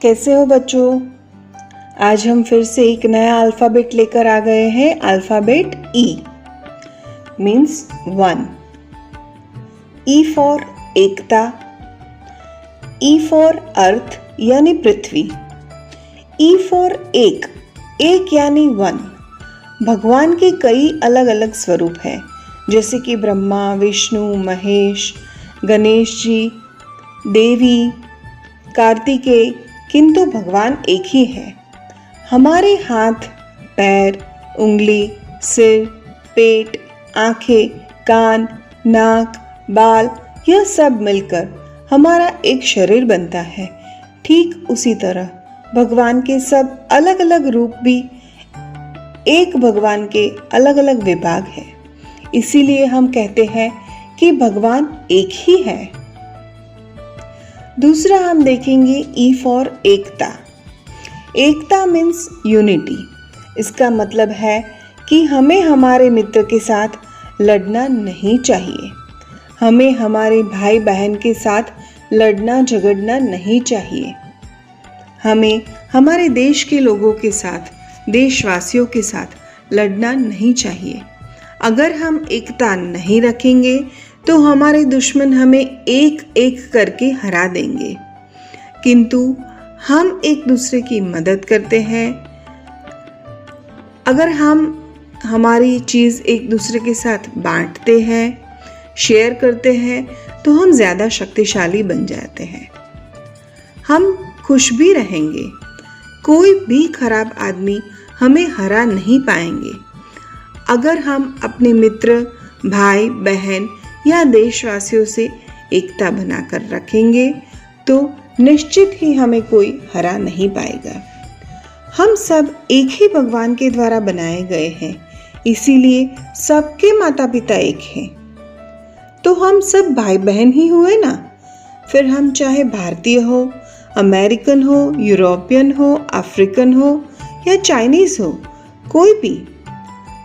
कैसे हो बच्चों? आज हम फिर से एक नया अल्फ़ाबेट लेकर आ गए हैं। Alphabet E means 1। E for Ekta, E for earth यानी पृथ्वी, ई फॉर एक यानी 1। भगवान के कई अलग अलग स्वरूप हैं, जैसे कि ब्रह्मा, विष्णु, महेश, गणेश जी, देवी, कार्तिकेय, किंतु भगवान एक ही है। हमारे हाथ, पैर, उंगली, सिर, पेट, आंखें, कान, नाक, बाल, यह सब मिलकर हमारा एक शरीर बनता है। ठीक उसी तरह भगवान के सब अलग अलग रूप भी एक भगवान के अलग अलग विभाग है। इसीलिए हम कहते हैं कि भगवान एक ही है। दूसरा हम देखेंगे E for Ekta. Ekta means unity. इसका मतलब है कि हमें हमारे मित्र के साथ लड़ना नहीं चाहिए। हमें हमारे भाई बहन के साथ लड़ना झगड़ना नहीं चाहिए। हमें हमारे देश के लोगों के साथ, देशवासियों के साथ लड़ना नहीं चाहिए। अगर हम एकता नहीं रखेंगे तो हमारे दुश्मन हमें एक एक करके हरा देंगे। किंतु हम एक दूसरे की मदद करते हैं। अगर हम हमारी चीज़ एक दूसरे के साथ बांटते हैं, शेयर करते हैं, तो हम ज़्यादा शक्तिशाली बन जाते हैं। हम खुश भी रहेंगे। कोई भी खराब आदमी हमें हरा नहीं पाएंगे। अगर हम अपने मित्र, भाई बहन या देशवासियों से एकता बनाकर रखेंगे तो निश्चित ही हमें कोई हरा नहीं पाएगा। हम सब एक ही भगवान के द्वारा बनाए गए हैं, इसीलिए सबके माता पिता एक हैं। तो हम सब भाई बहन ही हुए ना। फिर हम चाहे भारतीय हो, अमेरिकन हो, यूरोपियन हो, अफ्रीकन हो या चाइनीज हो, कोई भी,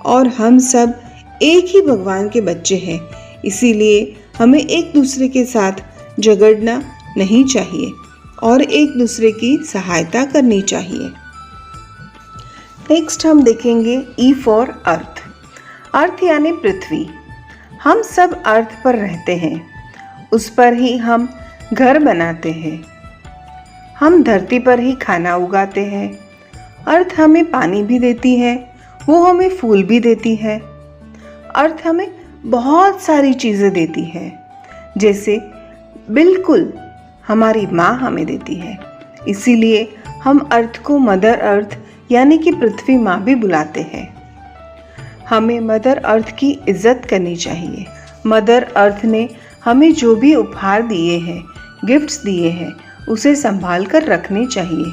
और हम सब एक ही भगवान के बच्चे हैं। इसीलिए हमें एक दूसरे के साथ झगड़ना नहीं चाहिए और एक दूसरे की सहायता करनी चाहिए। नेक्स्ट हम देखेंगे ई फॉर अर्थ। अर्थ यानी पृथ्वी। हम सब अर्थ पर रहते हैं, उस पर ही हम घर बनाते हैं। हम धरती पर ही खाना उगाते हैं। अर्थ हमें पानी भी देती है, वो हमें फूल भी देती है। अर्थ हमें बहुत सारी चीज़ें देती है, जैसे बिल्कुल हमारी माँ हमें देती है। इसीलिए हम अर्थ को मदर अर्थ यानी कि पृथ्वी माँ भी बुलाते हैं। हमें मदर अर्थ की इज्जत करनी चाहिए। मदर अर्थ ने हमें जो भी उपहार दिए हैं, गिफ्ट्स दिए हैं, उसे संभाल कर रखने चाहिए।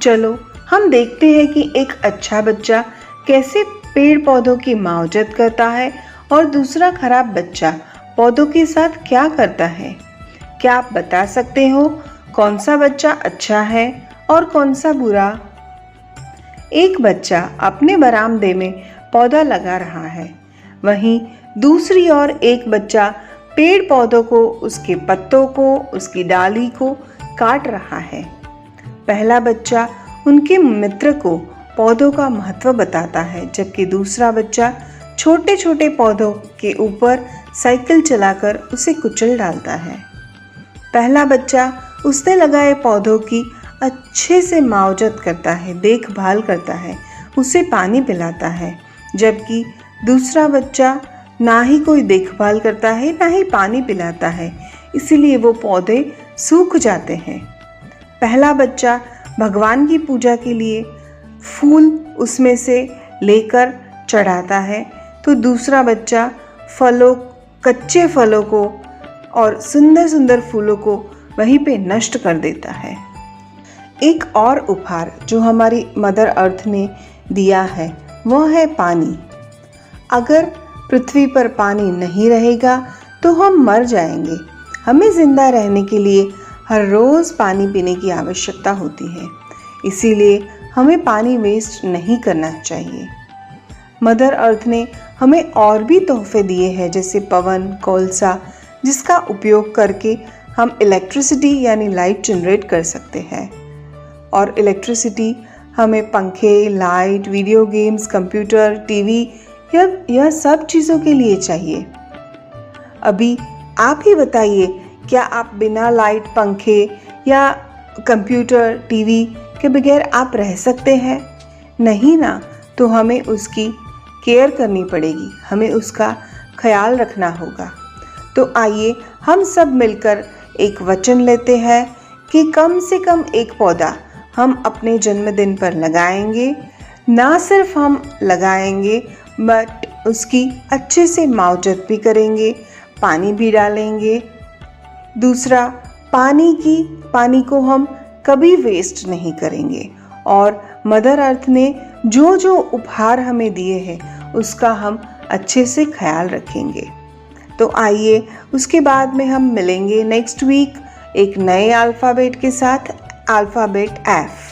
चलो हम देखते हैं कि एक अच्छा बच्चा कैसे पेड़ पौधों की मावजत करता है और दूसरा खराब बच्चा पौधों के साथ क्या करता है। क्या आप बता सकते हो कौन सा बच्चा अच्छा है और कौन सा बुरा? एक बच्चा अपने बरामदे में पौधा लगा रहा है, वहीं दूसरी ओर एक बच्चा पेड़ पौधों को, उसके पत्तों को, उसकी डाली को काट रहा है। पहला बच्चा उनके मित्र को पौधों का महत्व बताता है, जबकि दूसरा बच्चा छोटे छोटे पौधों के ऊपर साइकिल चलाकर उसे कुचल डालता है। पहला बच्चा उसने लगाए पौधों की अच्छे से मावजत करता है, देखभाल करता है, उसे पानी पिलाता है, जबकि दूसरा बच्चा ना ही कोई देखभाल करता है, ना ही पानी पिलाता है, इसीलिए वो पौधे सूख जाते हैं। पहला बच्चा भगवान की पूजा के लिए फूल उसमें से लेकर चढ़ाता है, तो दूसरा बच्चा फलों, कच्चे फलों को और सुंदर सुंदर फूलों को वहीं पे नष्ट कर देता है। एक और उपहार जो हमारी मदर अर्थ ने दिया है वह है पानी। अगर पृथ्वी पर पानी नहीं रहेगा तो हम मर जाएंगे। हमें जिंदा रहने के लिए हर रोज़ पानी पीने की आवश्यकता होती है, इसीलिए हमें पानी वेस्ट नहीं करना चाहिए। मदर अर्थ ने हमें और भी तोहफे दिए हैं, जैसे पवन, कोलसा, जिसका उपयोग करके हम इलेक्ट्रिसिटी यानी लाइट जनरेट कर सकते हैं। और इलेक्ट्रिसिटी हमें पंखे, light, video games, computer, TV यह सब चीज़ों के लिए चाहिए। अभी आप ही बताइए, क्या आप बिना लाइट, पंखे या कंप्यूटर, टीवी के बगैर आप रह सकते हैं? नहीं ना। तो हमें उसकी केयर करनी पड़ेगी, हमें उसका ख्याल रखना होगा। तो आइए हम सब मिलकर एक वचन लेते हैं कि कम से कम एक पौधा हम अपने जन्मदिन पर लगाएंगे। ना सिर्फ हम लगाएंगे बट उसकी अच्छे से मावजत भी करेंगे, पानी भी डालेंगे। दूसरा, पानी को हम कभी वेस्ट नहीं करेंगे और मदर अर्थ ने जो जो उपहार हमें दिए हैं उसका हम अच्छे से ख्याल रखेंगे। तो आइए उसके बाद में हम मिलेंगे नेक्स्ट वीक एक नए अल्फ़ाबेट के साथ, अल्फ़ाबेट F।